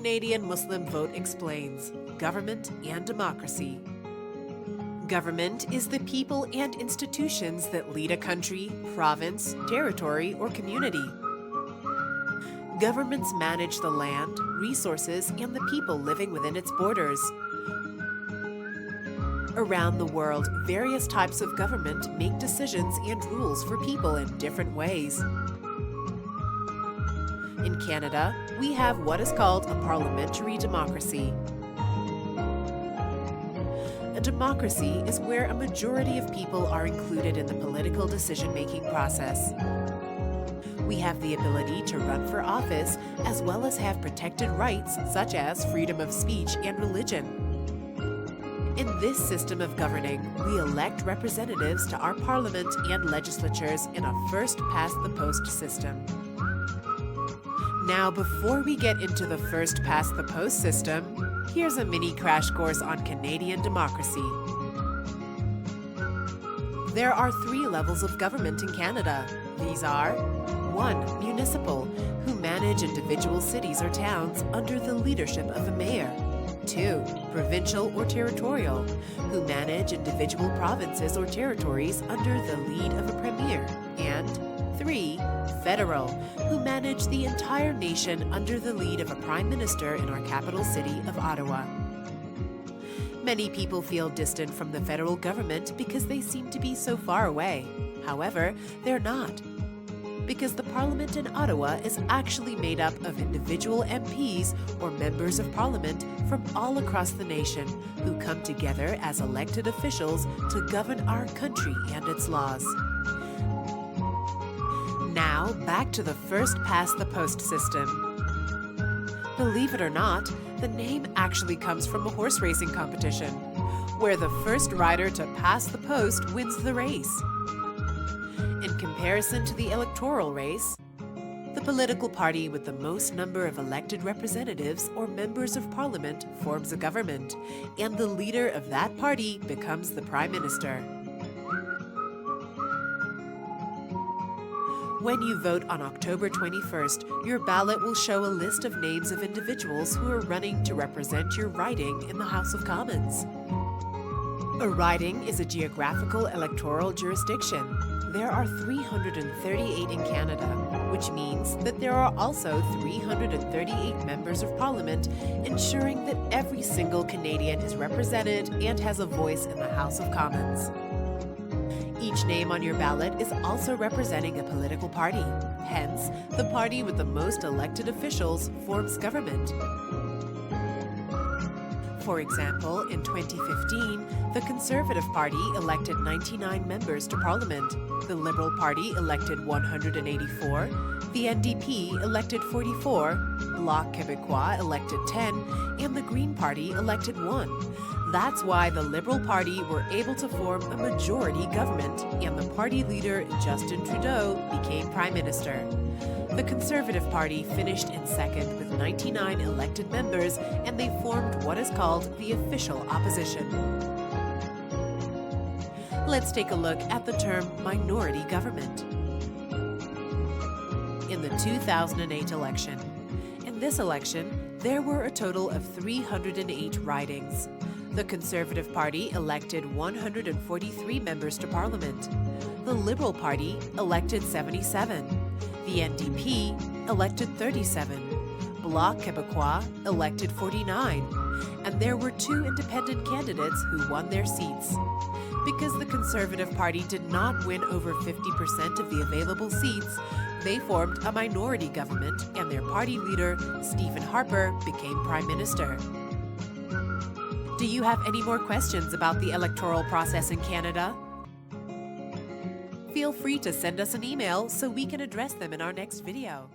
Canadian Muslim Vote explains government and democracy. Government is the people and institutions that lead a country, province, territory, or community. Governments manage the land, resources, and the people living within its borders. Around the world, various types of government make decisions and rules for people in different ways. In Canada, we have what is called a parliamentary democracy. A democracy is where a majority of people are included in the political decision-making process. We have the ability to run for office as well as have protected rights such as freedom of speech and religion. In this system of governing, we elect representatives to our parliament and legislatures in a first-past-the-post system. Now, before we get into the first-past-the-post system, here's a mini crash course on Canadian democracy. There are 3 levels of government in Canada. These are 1. Municipal, who manage individual cities or towns under the leadership of a mayor. 2. Provincial or territorial, who manage individual provinces or territories under the lead of a premier. And 3. Federal, who manage the entire nation under the lead of a prime minister in our capital city of Ottawa. Many people feel distant from the federal government because they seem to be so far away. However, they're not, because the Parliament in Ottawa is actually made up of individual MPs or members of Parliament from all across the nation who come together as elected officials to govern our country and its laws. Now, back to the first-past-the-post system. Believe it or not, the name actually comes from a horse racing competition, where the first rider to pass the post wins the race. In comparison to the electoral race, the political party with the most number of elected representatives or members of parliament forms a government, and the leader of that party becomes the prime minister. When you vote on October 21st, your ballot will show a list of names of individuals who are running to represent your riding in the House of Commons. A riding is a geographical electoral jurisdiction. There are 338 in Canada, which means that there are also 338 members of Parliament, ensuring that every single Canadian is represented and has a voice in the House of Commons. Each name on your ballot is also representing a political party. Hence, the party with the most elected officials forms government. For example, in 2015, the Conservative Party elected 99 members to Parliament, the Liberal Party elected 184, the NDP elected 44, Bloc Québécois elected 10, and the Green Party elected 1. That's why the Liberal Party were able to form a majority government, and the party leader, Justin Trudeau, became Prime Minister. The Conservative Party finished in second with 99 elected members, and they formed what is called the official opposition. Let's take a look at the term minority government. In the 2008 election. In this election, there were a total of 308 ridings. The Conservative Party elected 143 members to Parliament. The Liberal Party elected 77. The NDP elected 37. Bloc Québécois elected 49. And there were 2 independent candidates who won their seats. Because the Conservative Party did not win over 50% of the available seats, they formed a minority government, and their party leader, Stephen Harper, became Prime Minister. Do you have any more questions about the electoral process in Canada? Feel free to send us an email so we can address them in our next video.